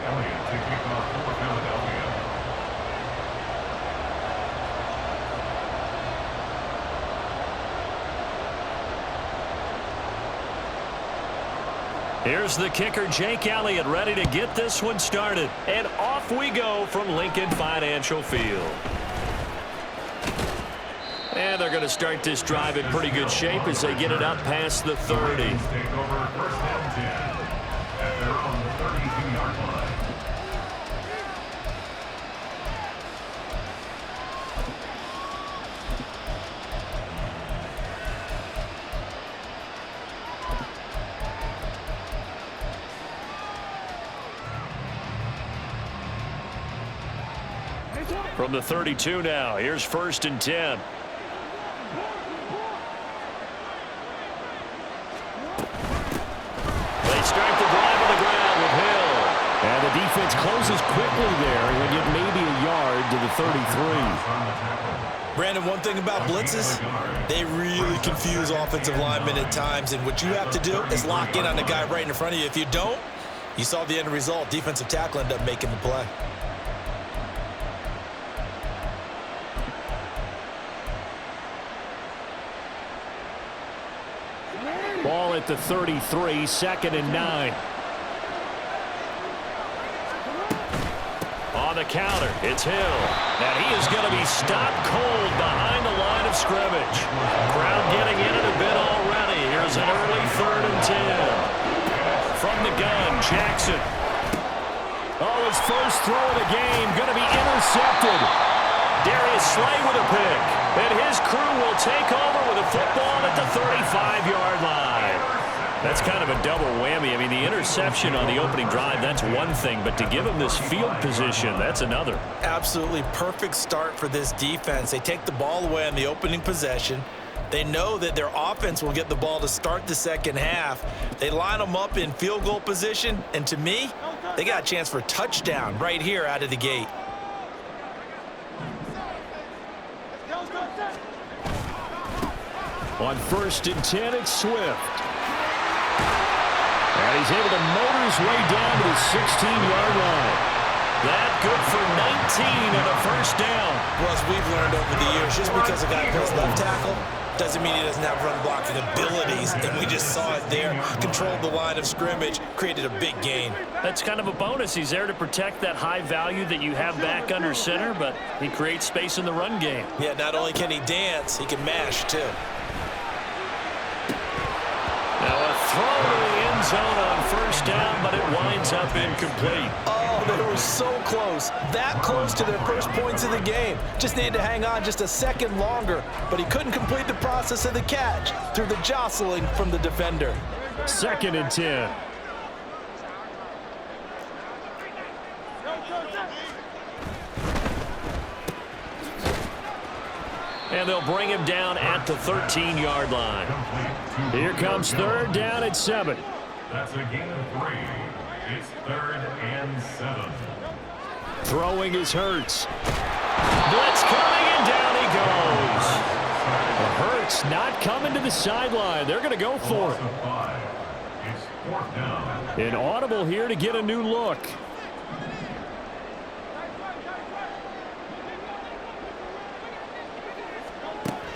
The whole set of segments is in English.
Elliott to kick off for Philadelphia. Here's the kicker, Jake Elliott, ready to get this one started. And off we go from Lincoln Financial Field. And they're going to start this drive in pretty good shape as they get it up past the 30. Take over first and 10 at their own 32-yard line. From the 32 now, here's first and 10. They start the drive on the ground with Hill. And the defense closes quickly there and get maybe a yard to the 33. Brandon, one thing about blitzes, they really confuse offensive linemen at times, and what you have to do is lock in on the guy right in front of you. If you don't, you saw the end result. Defensive tackle ended up making the play. Ball at the 33, second and 9. On the counter, it's Hill. And he is going to be stopped cold behind the line of scrimmage. Crowd getting in it a bit already. Here's an early third and 10. From the gun, Jackson. Oh, his first throw of the game going to be intercepted. Darius Slay with a pick. And his crew will take over with a football at the 35-yard line. That's kind of a double whammy. I mean, the interception on the opening drive, that's one thing. But to give him this field position, that's another. Absolutely perfect start for this defense. They take the ball away on the opening possession. They know that their offense will get the ball to start the second half. They line them up in field goal position. And to me, they got a chance for a touchdown right here out of the gate. On first and 10, it's Swift. And he's able to motor his way down to the 16-yard line. That good for 19 and a first down. Well, as we've learned over the years, just because a guy plays left tackle doesn't mean he doesn't have run blocking abilities. And we just saw it there. Controlled the line of scrimmage, created a big gain. That's kind of a bonus. He's there to protect that high value that you have back under center, but he creates space in the run game. Yeah, not only can he dance, he can mash too. Now a throw to the end zone on first down, but it winds up incomplete. Oh, they were so close. That close to their first points of the game. Just needed to hang on just a second longer, but he couldn't complete the process of the catch through the jostling from the defender. Second and 10. And they'll bring him down at the 13-yard line. Here comes third down at 7. That's a gain of 3. It's third and 7. Throwing is Hurts. Blitz coming, and down he goes. Hurts not coming to the sideline. They're going to go for it. It's fourth down. An audible here to get a new look.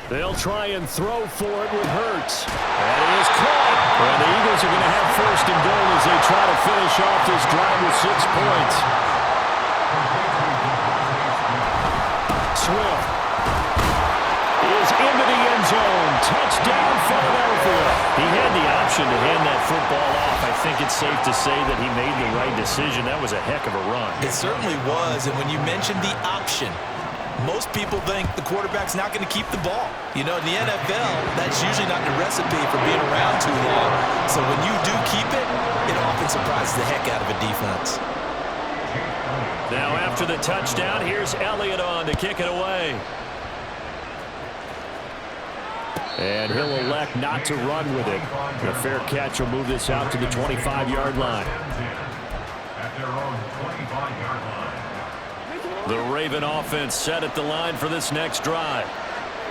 They'll try and throw for it with Hurts. And it is caught. And the Eagles are going to have first and goal as they try to finish off this drive with 6 points. Swift is into the end zone. Touchdown, Philadelphia. He had the option to hand that football off. I think it's safe to say that he made the right decision. That was a heck of a run. It certainly was, and when you mentioned the option, most people think the quarterback's not going to keep the ball. You know, in the NFL, that's usually not the recipe for being around too long. So when you do keep it, it often surprises the heck out of a defense. Now after the touchdown, here's Elliott on to kick it away. And he'll elect not to run with it. A fair catch will move this out to the 25-yard line. At their own 25-yard line. The Raven offense set at the line for this next drive.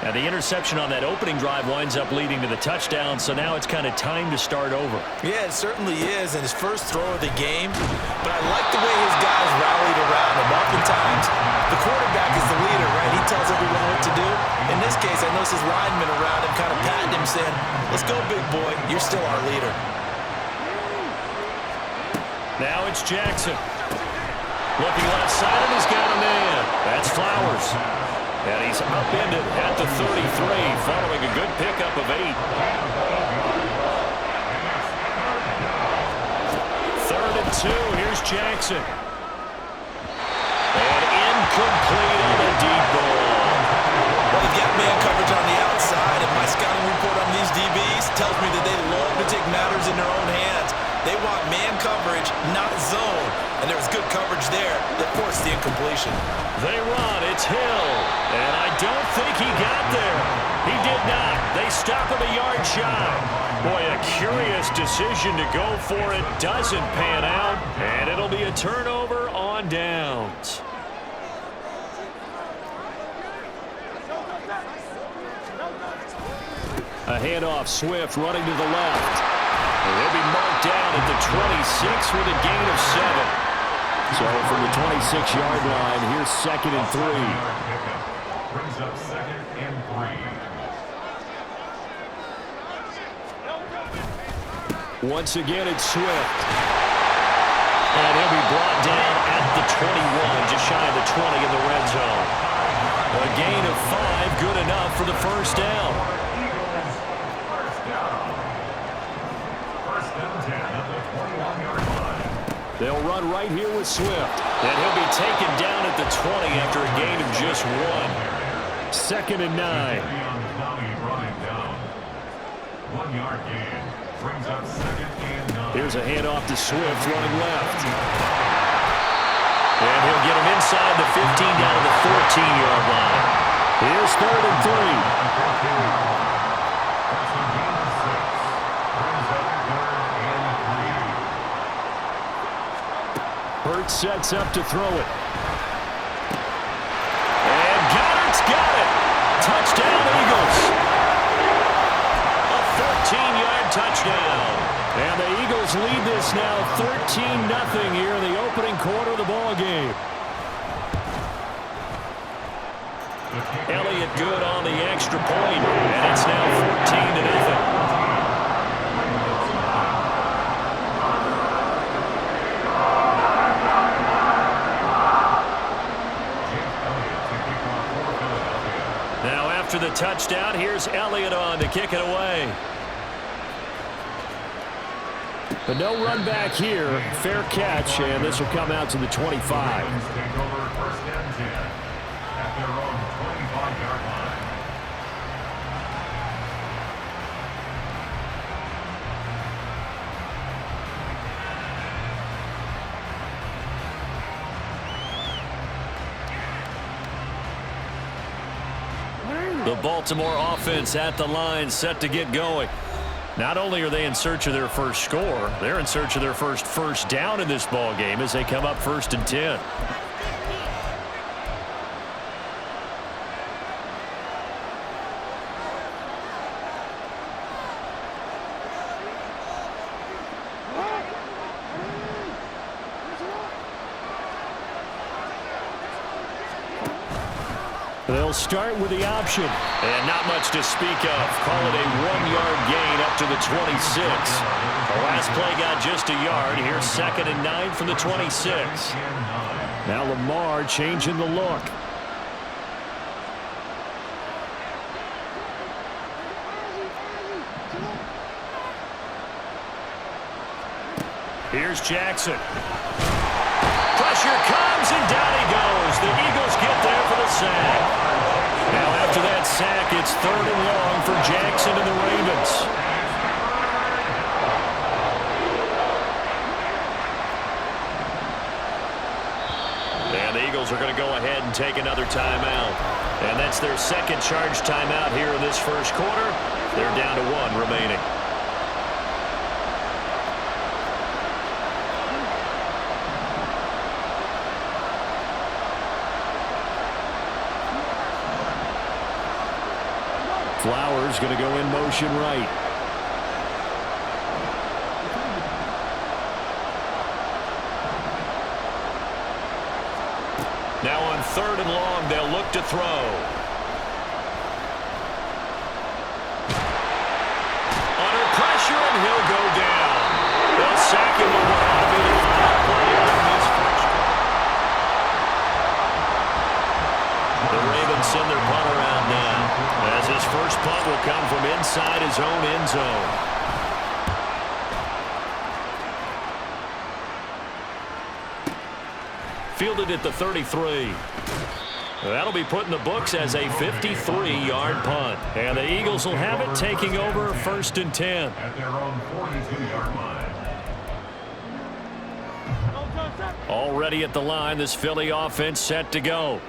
And the interception on that opening drive winds up leading to the touchdown, so now it's kind of time to start over. Yeah, it certainly is, and his first throw of the game. But I like the way his guys rallied around him. Oftentimes, the quarterback is the leader, right? He tells everyone what to do. In this case, I noticed his linemen around him kind of patting him, saying, "Let's go, big boy. You're still our leader." Now it's Jackson. Looking left side, and he's got a man. That's Flowers. And he's upended at the 33, following a good pickup of 8. 3rd and 2, here's Jackson. And incomplete on the deep ball. Well, you've got man coverage on the outside, and my scouting report on these DBs tells me that they love to take matters in their own hands. They want man coverage, not zone. And there was good coverage there that forced the incompletion. They run. It's Hill. And I don't think he got there. He did not. They stop him a yard shy. Boy, a curious decision to go for it. Doesn't pan out. And it'll be a turnover on downs. A handoff. Swift running to the left. And he'll be marked down at the 26 with a gain of 7. So from the 26-yard line, here's 2nd and 3. Brings up 2nd and 3. Once again, it's Swift. And he'll be brought down at the 21, just shy of the 20 in the red zone. A gain of 5, good enough for the first down. They'll run right here with Swift. And he'll be taken down at the 20 after a gain of just 1. 2nd and 9. 1 yard gain. Brings up 2nd and 9. Here's a handoff to Swift running left. And he'll get him inside the 15 down to the 14-yard line. Here's 3rd and 3. Hurts sets up to throw it. And Goddard's got it. Touchdown, Eagles. A 13-yard touchdown. And the Eagles lead this now 13-0 here in the opening quarter of the ball game. Elliott good on the extra point, and it's now 14-0. After the touchdown, here's Elliott on to kick it away. But no run back here. Fair catch, and this will come out to the 25. Take over 1st and 10 at their own 25-yard line. The Baltimore offense at the line, set to get going. Not only are they in search of their first score, they're in search of their first down in this ball game as they come up 1st and 10. They'll start with the option. And not much to speak of. Call it a 1-yard gain up to the 26. The last play got just a yard. Here's 2nd and 9 from the 26. Now Lamar changing the look. Here's Jackson. Pressure comes, and down he goes. The Eagles get there for the sack. Now after that sack, it's 3rd and long for Jackson and the Ravens. And the Eagles are going to go ahead and take another timeout. And that's their second charge timeout here in this first quarter. They're down to 1 remaining. Flowers going to go in motion right. Now on 3rd and long, they'll look to throw. Under pressure, and he'll go down. They'll sack him over the final play on this first. The Ravens send their punt around now, as his first punt will come from inside his own end zone. Fielded at the 33. That'll be put in the books as a 53-yard punt. And the Eagles will have it, taking over 1st and 10. At their own 42-yard line. Already at the line, this Philly offense set to go.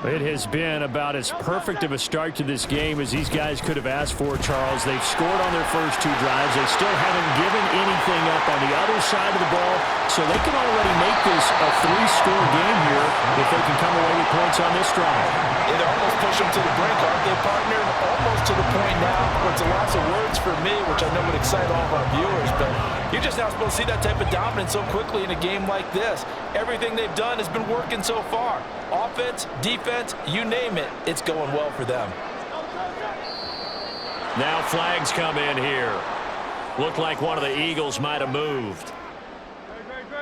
It has been about as perfect of a start to this game as these guys could have asked for, Charles. They've scored on their first 2 drives. They still haven't given anything up on the other side of the ball, so they can already make this a 3-score game here if they can come away with points on this drive. Yeah, they're almost pushing them to the brink, aren't they, partner? Almost to the point now where it's lots of words for me, which I know would excite all of our viewers, but you're just not supposed to see that type of dominance so quickly in a game like this. Everything they've done has been working so far. Offense, defense, you name it, it's going well for them. Now flags come in here. Looked like one of the Eagles might have moved.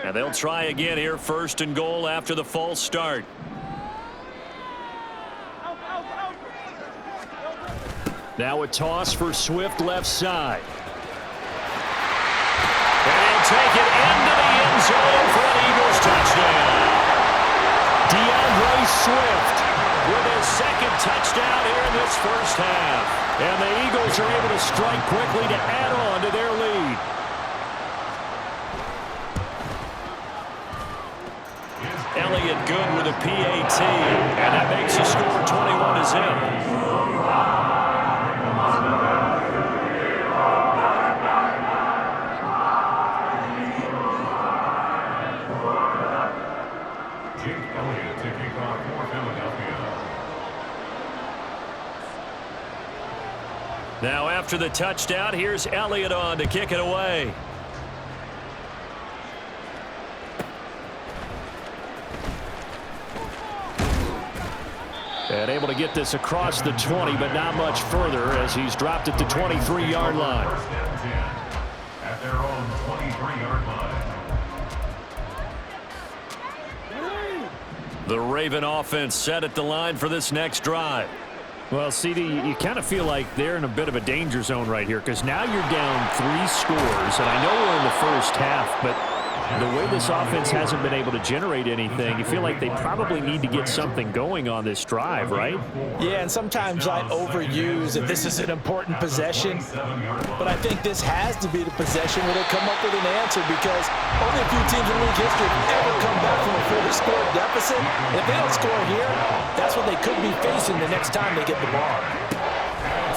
And they'll try again here, 1st and goal after the false start. Now a toss for Swift left side. And he'll take it into the end zone for an Eagles touchdown. DeAndre Swift With his 2nd touchdown here in this first half. And the Eagles are able to strike quickly to add on to their lead. Elliott good with a PAT. And that makes the score 21-0. Now after the touchdown, here's Elliott on to kick it away. And able to get this across the 20, but not much further as he's dropped at the 23-yard line. At their own 23-yard line. The Raven offense set at the line for this next drive. Well, CD, you kind of feel like they're in a bit of a danger zone right here because now you're down 3 scores, and I know we're in the first half, but the way this offense hasn't been able to generate anything, you feel like they probably need to get something going on this drive, right? Yeah, and sometimes I overuse that this is an important possession, but I think this has to be the possession where they come up with an answer because only a few teams in league history have ever come back from a 4-score deficit. And if they don't score here, that's what they could be facing the next time they get the ball.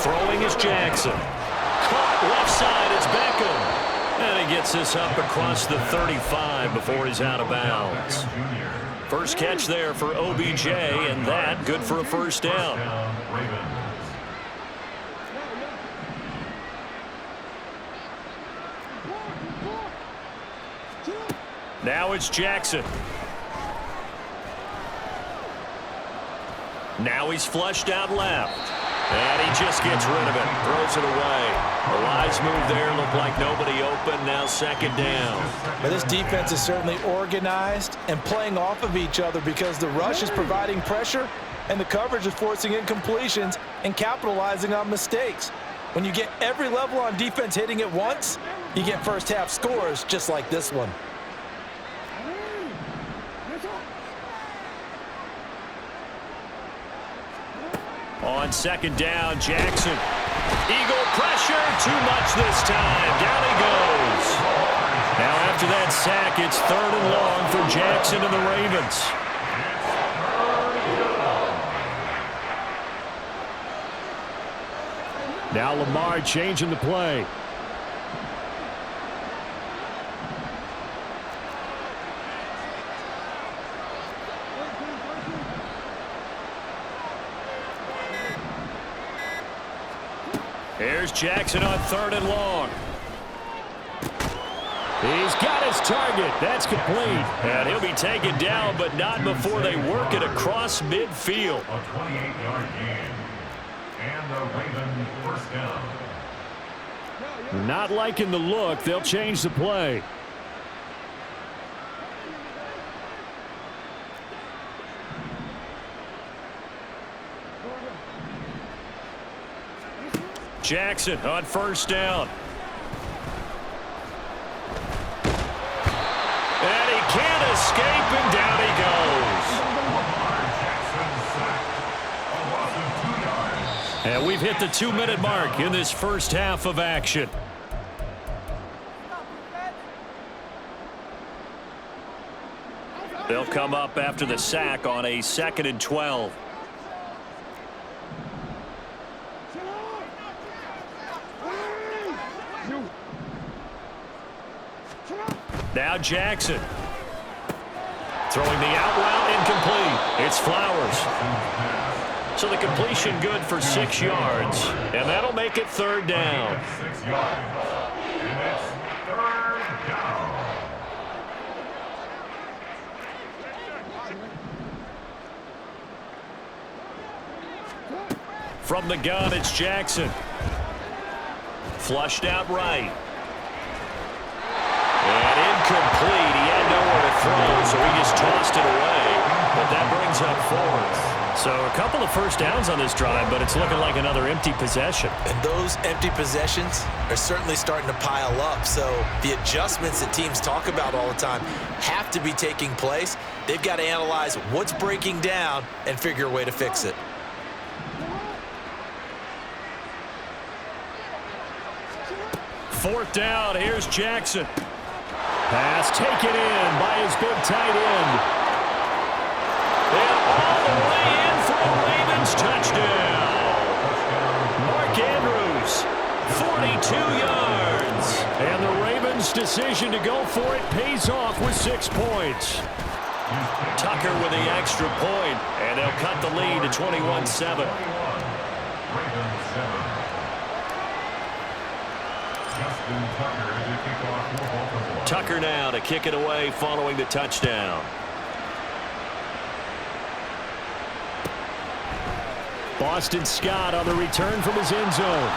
Throwing is Jackson. Caught left side, it's Beckham. And he gets this up across the 35 before he's out of bounds. First catch there for OBJ, and that good for a first down. Now it's Jackson. Now he's flushed out left. And he just gets rid of it. Throws it away. A wise move there. Looked like nobody open. Now 2nd down. But this defense is certainly organized and playing off of each other because the rush is providing pressure and the coverage is forcing incompletions and capitalizing on mistakes. When you get every level on defense hitting at once, you get first half scores just like this one. On 2nd down, Jackson. Eagle pressure, too much this time. Down he goes. Now after that sack, it's 3rd and long for Jackson and the Ravens. Now Lamar changing the play. Here's Jackson on 3rd and long. He's got his target. That's complete. And he'll be taken down, but not before they work it across midfield. A 28-yard gain. And the Ravens first down. Not liking the look. They'll change the play. Jackson on 1st down. And he can't escape, and down he goes. Lamar Jackson sacked. A loss of 2 yards. And we've hit the 2-minute mark in this first half of action. They'll come up after the sack on a 2nd and 12. Now Jackson. Throwing the out route incomplete. It's Flowers. So the completion good for 6 yards. And that'll make it 3rd down. 6 yards. And it's 3rd down. From the gun, it's Jackson. Flushed out right. And incomplete. He had nowhere to throw, so he just tossed it away. But that brings up 4th. So a couple of first downs on this drive, but it's looking like another empty possession. And those empty possessions are certainly starting to pile up. So the adjustments that teams talk about all the time have to be taking place. They've got to analyze what's breaking down and figure a way to fix it. Fourth down, here's Jackson. Pass taken in by his big tight end. And all the way in for a Ravens touchdown. Mark Andrews, 42 yards. And the Ravens' decision to go for it pays off with 6 points. Tucker with the extra point, and they'll cut the lead to 21-7. Ravens 7. Justin Tucker as they kick off for Baltimore. Tucker now to kick it away following the touchdown. Boston Scott on the return from his end zone.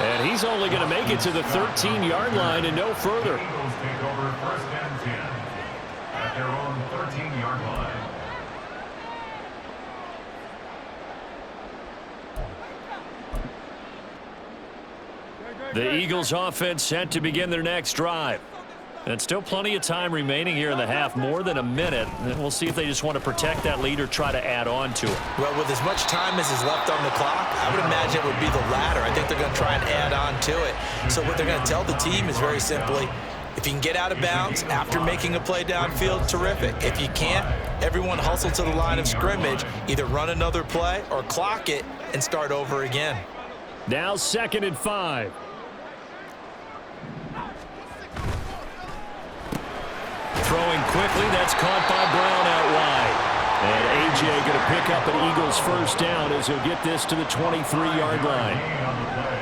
And he's only going to make it to the 13-yard line and no further. Eagles take over 1st and 10 at their own 13-yard line. The Eagles offense set to begin their next drive. And still plenty of time remaining here in the half, more than a minute. And we'll see if they just want to protect that lead or try to add on to it. Well, with as much time as is left on the clock, I would imagine it would be the latter. I think they're going to try and add on to it. So what they're going to tell the team is very simply, if you can get out of bounds after making a play downfield, terrific. If you can't, everyone hustle to the line of scrimmage, either run another play or clock it and start over again. Now 2nd and 5. Throwing quickly, that's caught by Brown out wide. And A.J. going to pick up an Eagles first down as he'll get this to the 23-yard line. On the play.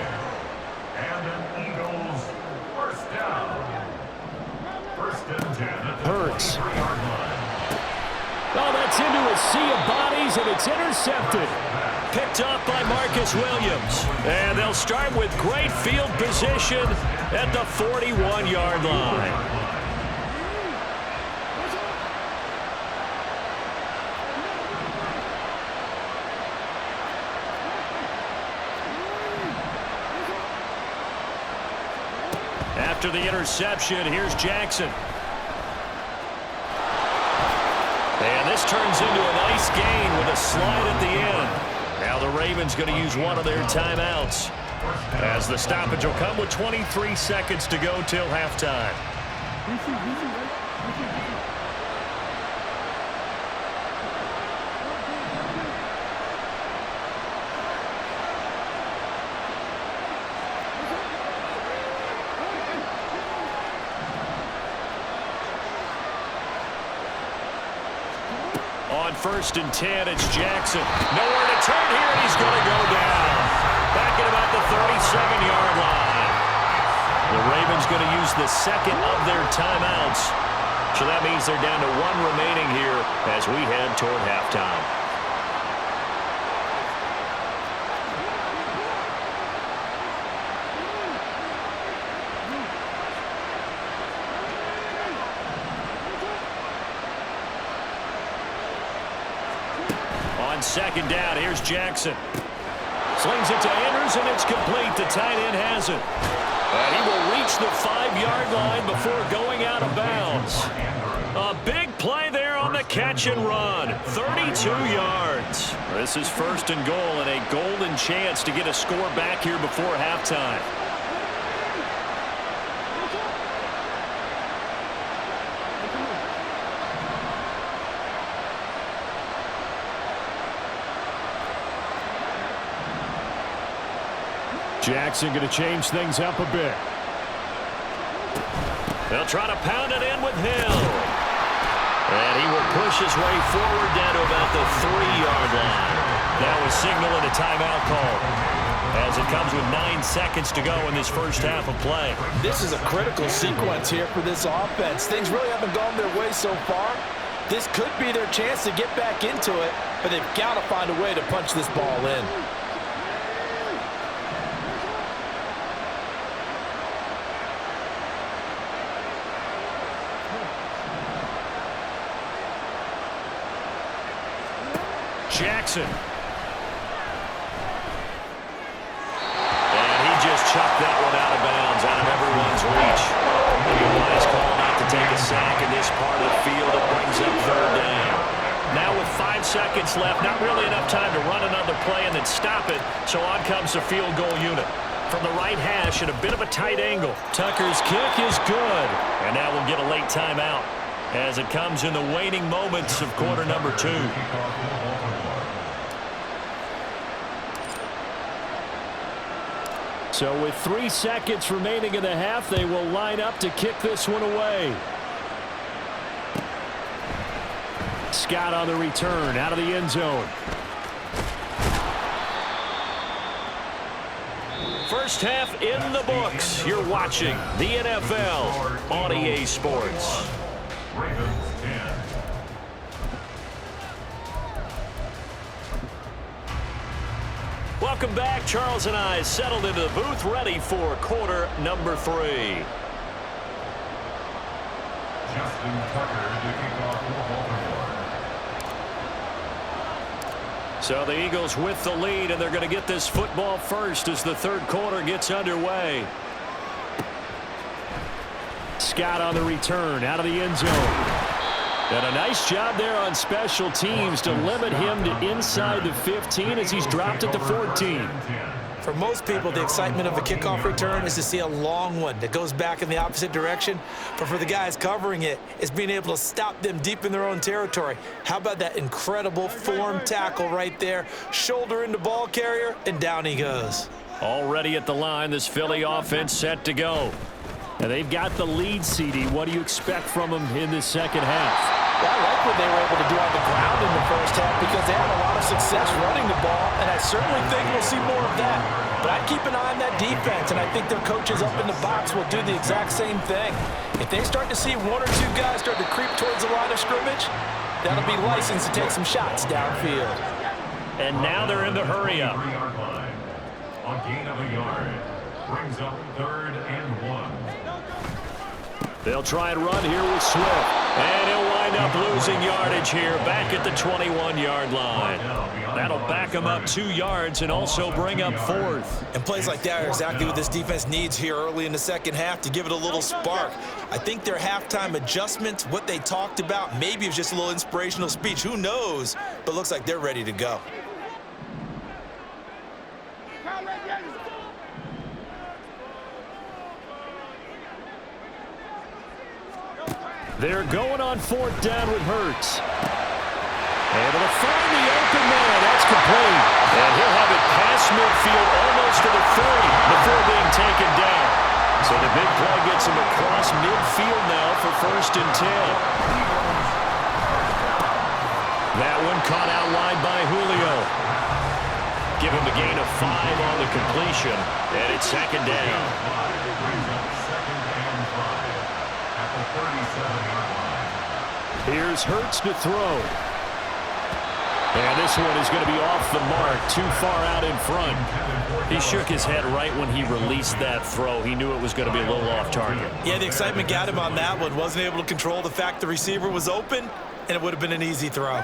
And an Eagles first down. 1st and 10 at the Hurts. 23-yard line. Oh, that's into a sea of bodies, and it's intercepted. Picked up by Marcus Williams. And they'll start with great field position at the 41-yard line. After the interception, here's Jackson. And this turns into a nice gain with a slide at the end. Now the Ravens going to use one of their timeouts, as the stoppage will come with 23 seconds to go till halftime. On 1st and 10, it's Jackson. Nowhere to turn here, and he's going to go down. Back at about the The Ravens going to use the second of their timeouts. So that means they're down to one remaining here as we head toward halftime. On second down, here's Jackson. Slings it to Andrews, and it's complete. The tight end has it. And he will reach the 5-yard line before going out of bounds. A big play there on the catch and run. 32 yards. This is first and goal and a golden chance to get a score back here before halftime. Jackson going to change things up a bit. They'll try to pound it in with Hill. And he will push his way forward down to about the 3-yard line. That was signaling a timeout call as it comes with 9 seconds to go in this first half of play. This is a critical sequence here for this offense. Things really haven't gone their way so far. This could be their chance to get back into it, but they've got to find a way to punch this ball in. Jackson. And he just chucked that one out of bounds, out of everyone's reach. Maybe a wise call not to take a sack in this part of the field. It brings up third down. Now with 5 seconds left, not really enough time to run another play and then stop it, so on comes the field goal unit. From the right hash at a bit of a tight angle. Tucker's kick is good. And now we'll get a late timeout as it comes in the waning moments of quarter number 2. So with 3 seconds remaining in the half, they will line up to kick this one away. Scott on the return out of the end zone. First half in the books. You're watching the NFL on EA Sports. Ravens 10. Welcome back. Charles and I settled into the booth, ready for quarter number 3. Justin Tucker to kick off for Baltimore. So the Eagles with the lead, and they're going to get this football first as the third quarter gets underway. Scott on the return out of the end zone. And a nice job there on special teams to limit him to inside the 15 as he's dropped at the 14. For most people, the excitement of a kickoff return is to see a long one that goes back in the opposite direction. But for the guys covering it, it's being able to stop them deep in their own territory. How about that incredible form tackle right there? Shoulder into ball carrier, and down he goes. Already at the line, this Philly offense set to go. And they've got the lead, CD. What do you expect from them in this second half? Well, I like what they were able to do on the ground in the first half because they had a lot of success running the ball, and I certainly think we'll see more of that. But I'd keep an eye on that defense, and I think their coaches up in the box will do the exact same thing. If they start to see 1 or 2 guys start to creep towards the line of scrimmage, that'll be licensed to take some shots downfield. And now they're in the hurry-up. 3-yard line. A gain of a yard. Brings up 3rd and 1. They'll try and run here with Swift. And he'll wind up losing yardage here back at the 21-yard line. That'll back him up 2 yards and also bring up 4th. And plays like that are exactly what this defense needs here early in the second half to give it a little spark. I think their halftime adjustments, what they talked about, maybe it was just a little inspirational speech. Who knows? But looks like they're ready to go. They're going on 4th down with Hurts. Able to find the open man. That's complete. And he'll have it past midfield almost to the 30 before being taken down. So the big play gets him across midfield now for 1st and 10. That one caught out wide by Julio. Give him a gain of 5 on the completion. And it's 2nd down. 37-yard line. Here's Hurts to throw. And this one is going to be off the mark, too far out in front. He shook his head right when he released that throw. He knew it was going to be a little off target. Yeah, the excitement got him on that one. Wasn't able to control the fact the receiver was open, and it would have been an easy throw.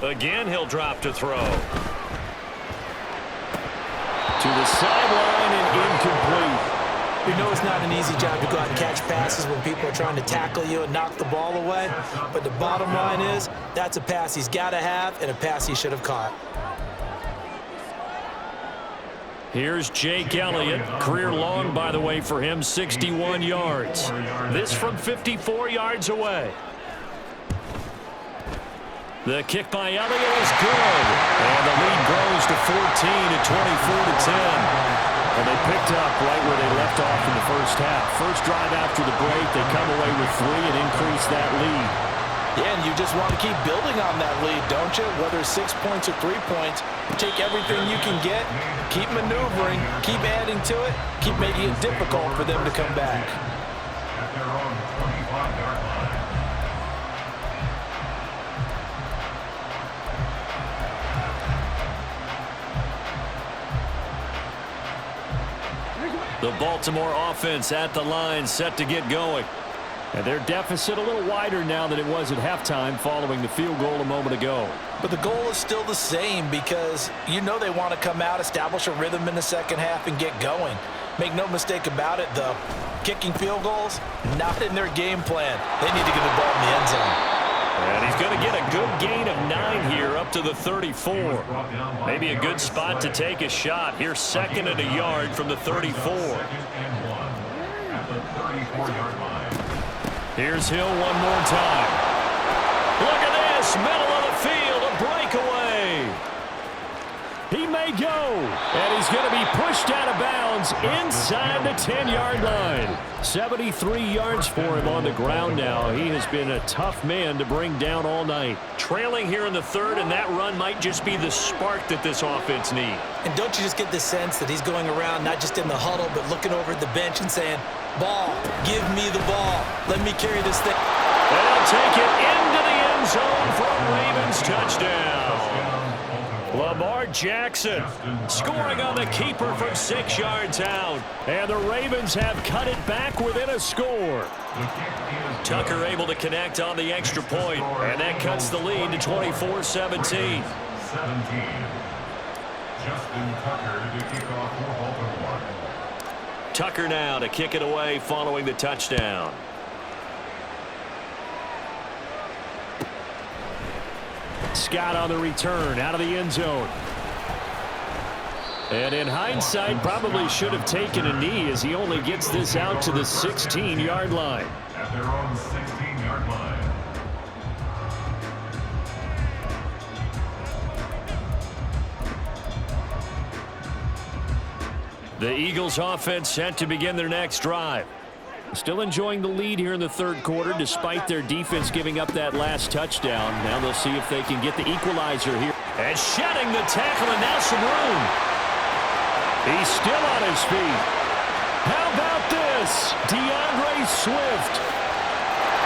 Again, he'll drop to throw. To the sideline and incomplete. We know it's not an easy job to go out and catch passes when people are trying to tackle you and knock the ball away. But the bottom line is that's a pass he's got to have and a pass he should have caught. Here's Jake Elliott. Career long, by the way, for him, 61 yards. This from 54 yards away. The kick by Elliott is good. And the lead grows to 14 at 24-10. And they picked up right where they left off in the first half. First drive after the break, they come away with 3 and increase that lead. Yeah, and you just want to keep building on that lead, don't you? Whether it's 6 points or 3 points, take everything you can get, keep maneuvering, keep adding to it, keep making it difficult for them to come back. At their own 25-yard line. The Baltimore offense at the line, set to get going. And their deficit a little wider now than it was at halftime following the field goal a moment ago. But the goal is still the same because you know they want to come out, establish a rhythm in the second half, and get going. Make no mistake about it, though. Kicking field goals, not in their game plan. They need to get the ball in the end zone. And he's going to get a good gain of 9 here up to the 34. Maybe a good spot to take a shot. Here's 2nd and a yard from the 34. At the 34-yard line. Here's Hill one more time. Look at this, middle of the field, a breakaway. He may go, and he's going to be pushed out of bounds inside the 10-yard line. 73 yards for him on the ground now. He has been a tough man to bring down all night. Trailing here in the 3rd, and that run might just be the spark that this offense needs. And don't you just get the sense that he's going around not just in the huddle but looking over at the bench and saying, ball, give me the ball. Let me carry this thing. They'll take it into the end zone for a Ravens touchdown. Lamar Jackson scoring on the keeper from 6 yards out. And the Ravens have cut it back within a score. Tucker able to connect on the extra point, and that cuts the lead to 24-17. 17. Justin Tucker to kick off for Baltimore. Tucker now to kick it away following the touchdown. Scott on the return out of the end zone. And in hindsight, probably should have taken a knee as he only gets this out to the 16-yard line. At their own 16-yard line. The Eagles offense set to begin their next drive. Still enjoying the lead here in the 3rd quarter despite their defense giving up that last touchdown. Now they'll see if they can get the equalizer here. And shedding the tackle, and now some room. He's still on his feet. How about this? DeAndre Swift.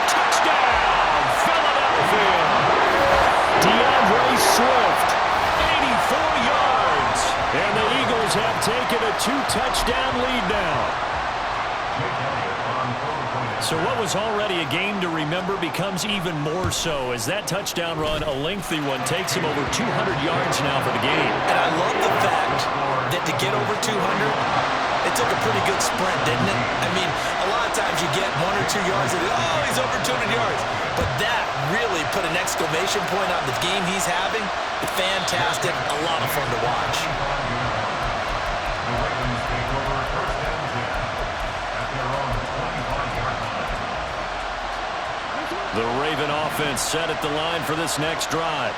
Touchdown, Philadelphia. DeAndre Swift. 84 yards. And the Eagles have taken a 2-touchdown lead now. So what was already a game to remember becomes even more so as that touchdown run, a lengthy one, takes him over 200 yards now for the game. And I love the fact that to get over 200, it took a pretty good sprint, didn't it? I mean, a lot of times you get 1 or 2 yards and, oh, he's over 200 yards. But that really put an exclamation point on the game he's having. Fantastic. A lot of fun to watch. The Ravens take over 1st and 10 at their own 25-yard line. The Raven offense set at the line for this next drive.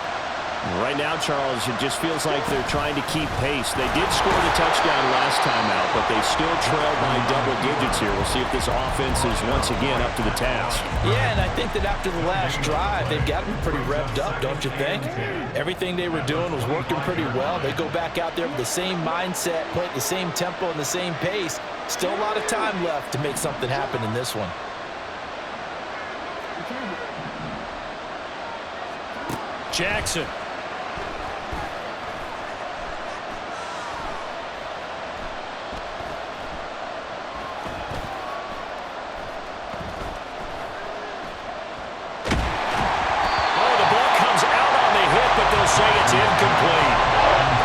Right now, Charles, it just feels like they're trying to keep pace. They did score the touchdown last time out, but they still trail by double digits here. We'll see if this offense is once again up to the task. Yeah, and I think that after the last drive, they've got to be pretty revved up, don't you think? Everything they were doing was working pretty well. They go back out there with the same mindset, play at the same tempo and the same pace. Still a lot of time left to make something happen in this one. Jackson. Say it's incomplete.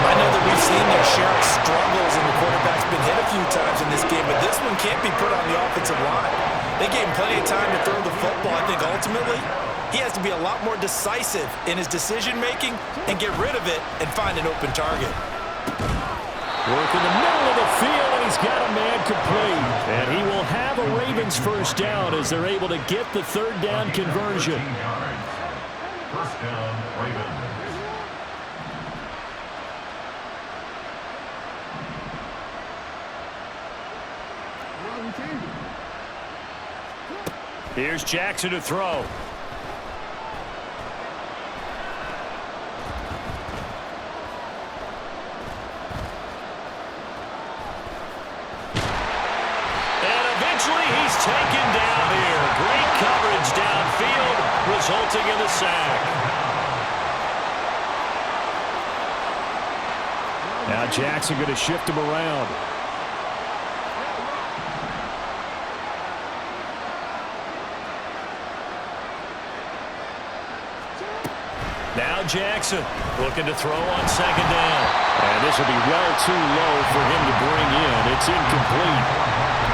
I know that we've seen their share of struggles and the quarterback's been hit a few times in this game, but this one can't be put on the offensive line. They gave him plenty of time to throw the football. I think ultimately he has to be a lot more decisive in his decision-making and get rid of it and find an open target. Work in the middle of the field, and he's got a man complete. And he will have a Ravens first down as they're able to get the third down conversion. First down, Ravens. Here's Jackson to throw. And eventually he's taken down here. Great coverage downfield, resulting in the sack. Now Jackson going to shift him around. Now Jackson looking to throw on second down. And this will be well too low for him to bring in. It's incomplete.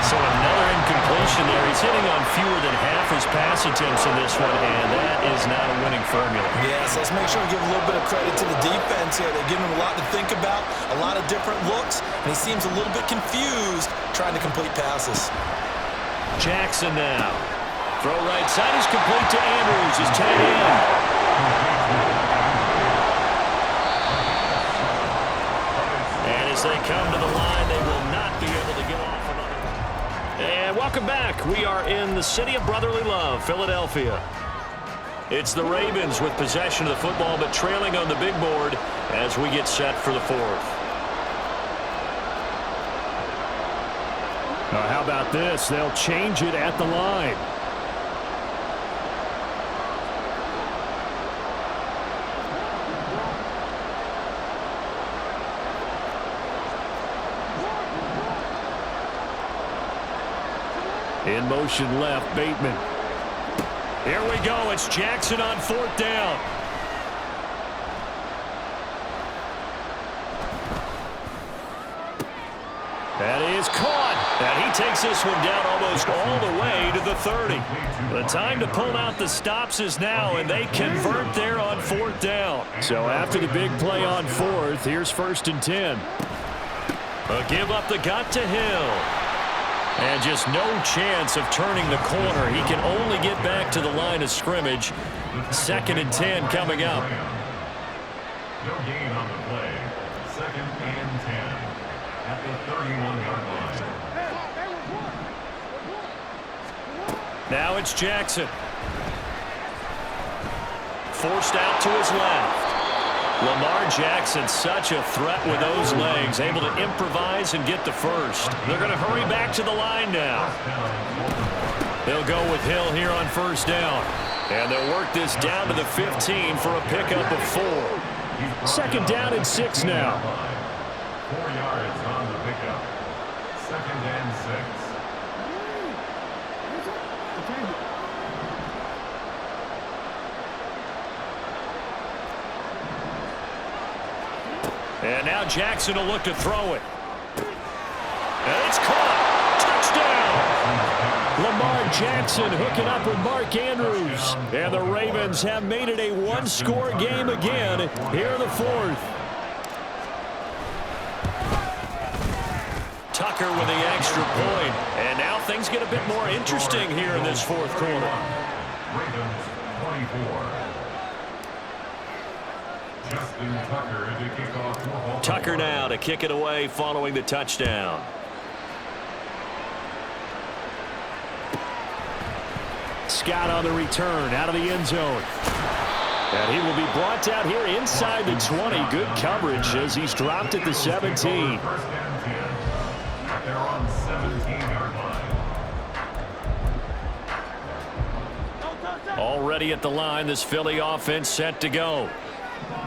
So another incompletion there. He's hitting on fewer than half his pass attempts in this one, and that is not a winning formula. Yes, let's make sure we give a little bit of credit to the defense here. They're giving him a lot to think about, a lot of different looks, and he seems a little bit confused trying to complete passes. Jackson now. Throw right side is complete to Andrews, his tight end. And as they come to the line, they will not be able to get off another. And welcome back. We are in the city of brotherly love, Philadelphia. It's the Ravens with possession of the football, but trailing on the big board as we get set for the fourth. How about this? They'll change it at the line. In motion left, Bateman. Here we go. It's Jackson on fourth down. That is caught. And he takes this one down almost all the way to the 30. The time to pull out the stops is now, and they convert there on fourth down. So after the big play on fourth, here's 1st and 10. A give up the gut to Hill. And just no chance of turning the corner. He can only get back to the line of scrimmage. 2nd and 10 coming up. No gain on the play. 2nd and 10 at the 31-yard line. Now it's Jackson. Forced out to his left. Lamar Jackson, such a threat with those legs, able to improvise and get the first. They're going to hurry back to the line now. They'll go with Hill here on first down. And they'll work this down to the 15 for a pickup of 4. 2nd down and 6 now. 4 yards on the pickup. 2nd and 6. And now Jackson will look to throw it. And it's caught. Touchdown. Lamar Jackson hooking up with Mark Andrews. And the Ravens have made it a one-score game again here in the fourth. Tucker with the extra point. And now things get a bit more interesting here in this fourth quarter. Ravens 24. Justin Tucker to kick off for Baltimore. Tucker now to kick it away following the touchdown. Scott on the return out of the end zone. And he will be brought down here inside the 20. Good coverage as he's dropped at the 17. First and 10 at their own 17-yard line. Already at the line, this Philly offense set to go.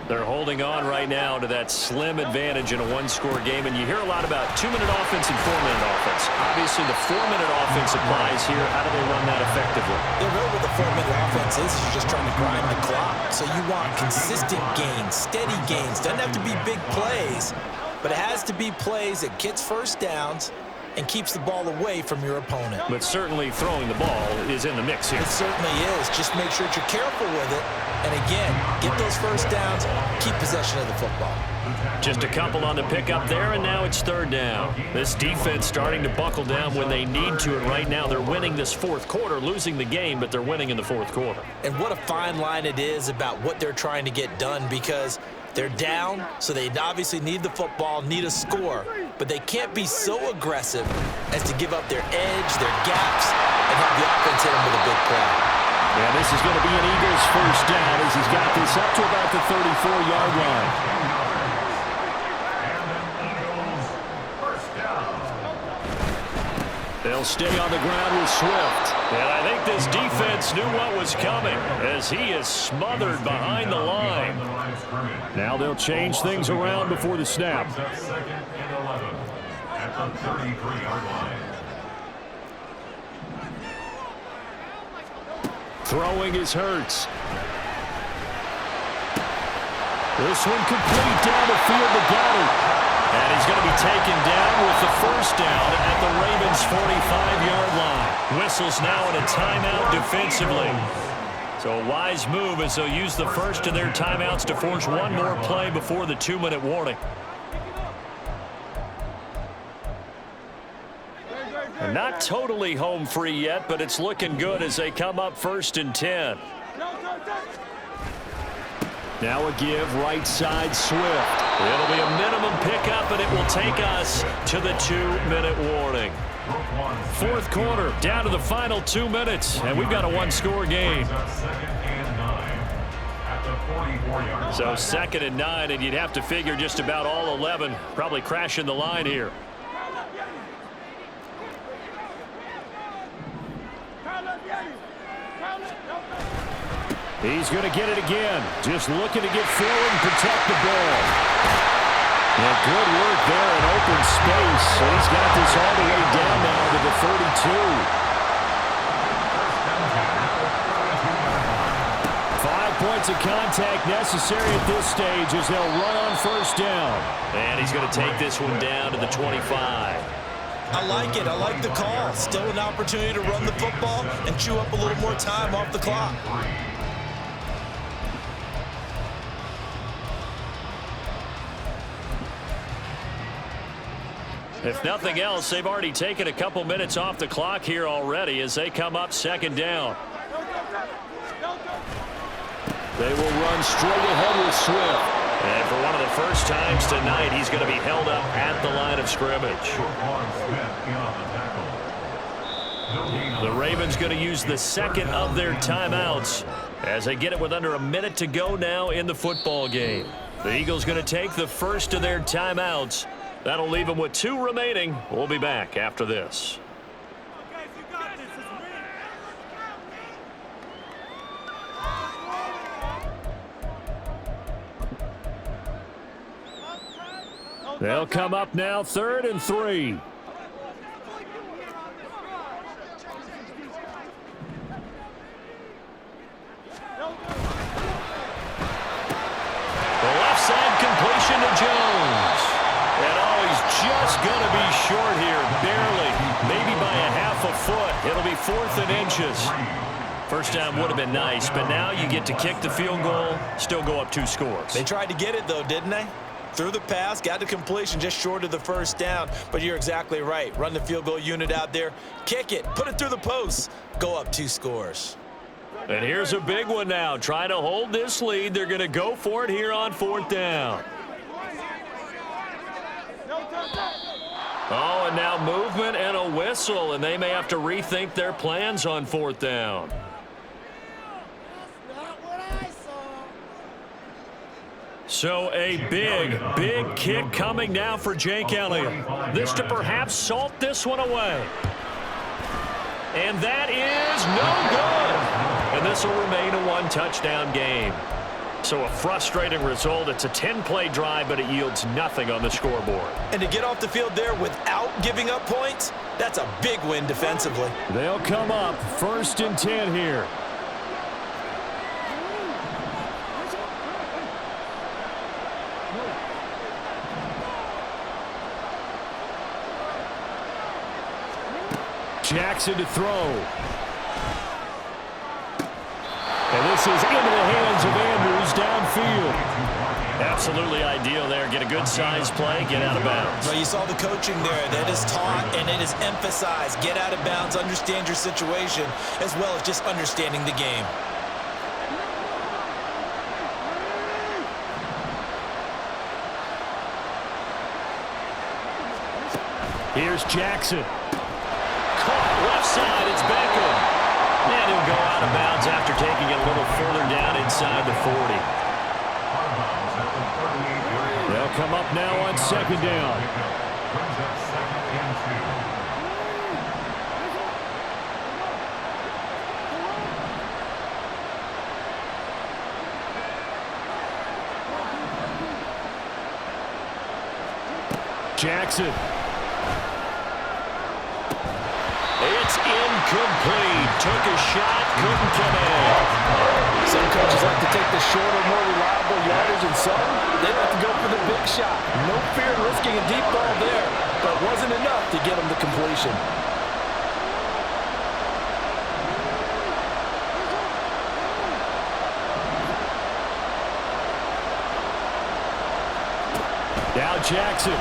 They're holding on right now to that slim advantage in a one-score game, and you hear a lot about 2-minute offense and 4-minute offense. Obviously, the 4-minute offense applies here. How do they run that effectively? Yeah, really what the 4-minute offense is you're just trying to grind the clock. So you want consistent gains, steady gains. Doesn't have to be big plays, but it has to be plays that gets first downs and keeps the ball away from your opponent. But certainly throwing the ball is in the mix here. It certainly is. Just make sure that you're careful with it. And again, get those first downs, keep possession of the football. Just a couple on the pickup there, and now it's third down. This defense starting to buckle down when they need to, and right now they're winning this fourth quarter, losing the game, but they're winning in the fourth quarter. And what a fine line it is about what they're trying to get done, because they're down, so they obviously need the football, need a score, but they can't be so aggressive as to give up their edge, their gaps, and have the offense hit them with a big play. And this is going to be an Eagles first down as he's got this up to about the 34-yard line. And an Eagles first down. They'll stay on the ground with Swift. And I think this defense knew what was coming as he is smothered behind the line. Now they'll change things around before the snap. Second and 11 at the 33-yard line. Throwing is Hurts. This one complete down the field to Goddard. And he's going to be taken down with the first down at the Ravens' 45-yard line. Whistles now in a timeout defensively. So a wise move as they'll use the first of their timeouts to force one more play before the 2-minute warning. And not totally home free yet, but it's looking good as they come up first and 10. Now a give right side Swift. It'll be a minimum pickup, and it will take us to the 2-minute warning. Fourth quarter, down to the final 2 minutes, and we've got a one-score game. Second and 9 at the 44-yard line. So second and 9, and you'd have to figure just about all 11 probably crashing the line here. He's going to get it again. Just looking to get forward and protect the ball. And good work there in open space. So he's got this all the way down now to the 32. 5 points of contact necessary at this stage as they'll run on first down. And he's going to take this one down to the 25. I like it. I like the call. Still an opportunity to run the football and chew up a little more time off the clock. If nothing else, they've already taken a couple minutes off the clock here already as they come up second down. They will run straight ahead with Swift. And for one of the first times tonight, he's going to be held up at the line of scrimmage. The Ravens going to use the second of their timeouts as they get it with under a minute to go now in the football game. The Eagles going to take the first of their timeouts. That'll leave them with 2 remaining. We'll be back after this. They'll come up now 3rd and 3. The left side completion to Jones. And he's just going to be short here, barely, maybe by a half a foot. It'll be 4th and inches. First down would have been nice, but now you get to kick the field goal, still go up 2 scores. They tried to get it, though, didn't they? Threw the pass, got the completion just short of the first down. But you're exactly right. Run the field goal unit out there, kick it, put it through the post, go up 2 scores. And here's a big one now. Trying to hold this lead. They're going to go for it here on 4th down. Oh, and now movement and a whistle, and they may have to rethink their plans on 4th down. So a big kick coming now for Jake Elliott. This to perhaps salt this one away. And that is no good. And this will remain a one-touchdown game. So a frustrating result. It's a 10-play drive, but it yields nothing on the scoreboard. And to get off the field there without giving up points, that's a big win defensively. They'll come up 1st and 10 here. Jackson to throw. And this is into the hands of Andrews downfield. Absolutely ideal there. Get a good size play, get out of bounds. Well, you saw the coaching there. That is taught and it is emphasized. Get out of bounds, understand your situation, as well as just understanding the game. Here's Jackson. Caught left side, it's Beckham. And he'll go out of bounds after taking it a little further down inside the 40. They'll come up now on 2nd down. Brings up 2nd and 2. Jackson. It's incomplete. Took a shot, couldn't connect. Some coaches like to take the shorter, more reliable yardage, and some, they like to go for the big shot. No fear in risking a deep ball there, but wasn't enough to get them to completion. Now Jackson.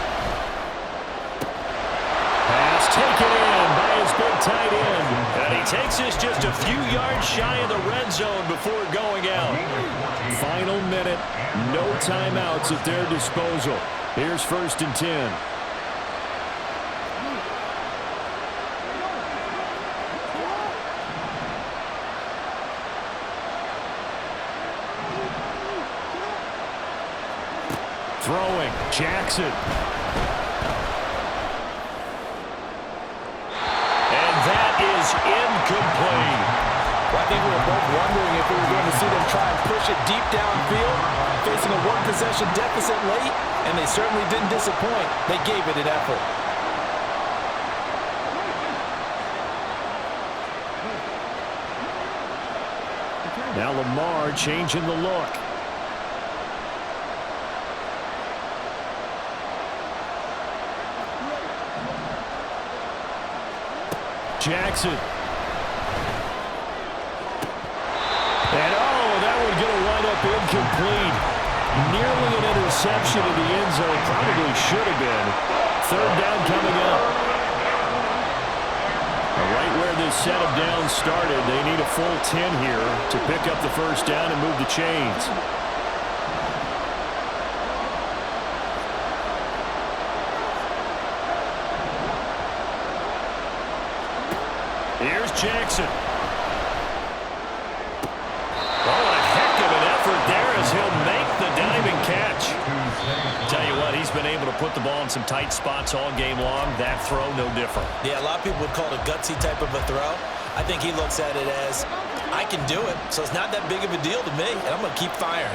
Pass taken in by his big tight end. And he takes this just a few yards shy of the red zone before going out. Final minute. No timeouts at their disposal. Here's 1st and 10. Throwing. Jackson. And that is incomplete. Well, I think we were both wondering if we were going to see them try and push it deep downfield, facing a one-possession deficit late, and they certainly didn't disappoint. They gave it an effort. Now Lamar changing the look. Jackson. And that one going to wind up incomplete. Nearly an interception in the end zone. Probably should have been. 3rd down coming up. Right where this set of downs started, they need a full 10 here to pick up the 1st down and move the chains. Here's Jackson. Oh, a heck of an effort there as he'll make the diving catch. Tell you what, he's been able to put the ball in some tight spots all game long. That throw, no different. Yeah, a lot of people would call it a gutsy type of a throw. I think he looks at it as, I can do it, so it's not that big of a deal to me, and I'm going to keep firing.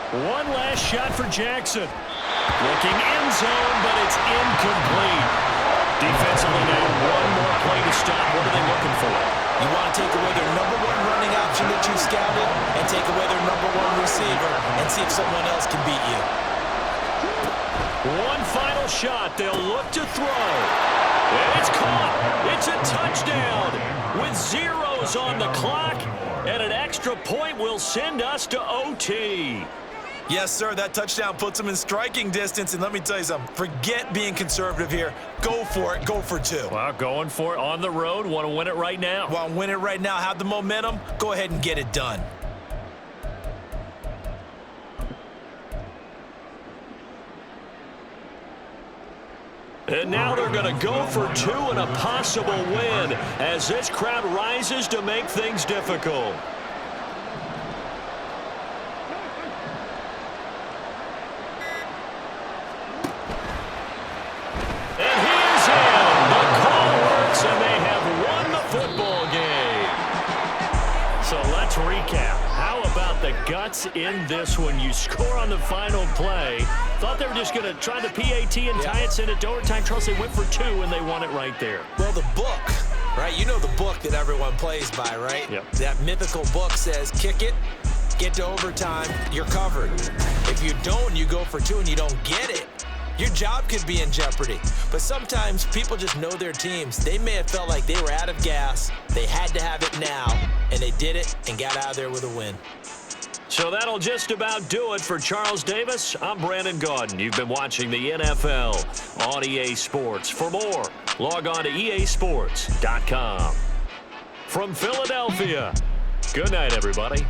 One last shot for Jackson. Looking end zone, but it's incomplete. Defensively now, one more play to stop. What are they looking for? You want to take away their number one running option that you scouted and take away their number one receiver and see if someone else can beat you. One final shot. They'll look to throw. And it's caught. It's a touchdown with 0 goes on the clock, and an extra point will send us to OT. Yes, sir, that touchdown puts them in striking distance, and let me tell you something, forget being conservative here. Go for it, go for 2. Well, going for it on the road, want to win it right now. Want to win it right now, have the momentum, go ahead and get it done. And now they're going to go for 2 and a possible win as this crowd rises to make things difficult. And he is in. The call works, and they have won the football game. So let's recap. How about the guts in this one? You score on the final play. Thought they were just going to try the PAT and tie it, send it to overtime. Charles, they went for 2, and they won it right there. Well, the book, right? You know the book that everyone plays by, right? Yep. That mythical book says, kick it, get to overtime, you're covered. If you don't, you go for 2 and you don't get it, your job could be in jeopardy. But sometimes people just know their teams. They may have felt like they were out of gas. They had to have it now, and they did it and got out of there with a win. So that'll just about do it for Charles Davis. I'm Brandon Gaudin. You've been watching the NFL on EA Sports. For more, log on to easports.com. From Philadelphia, good night, everybody.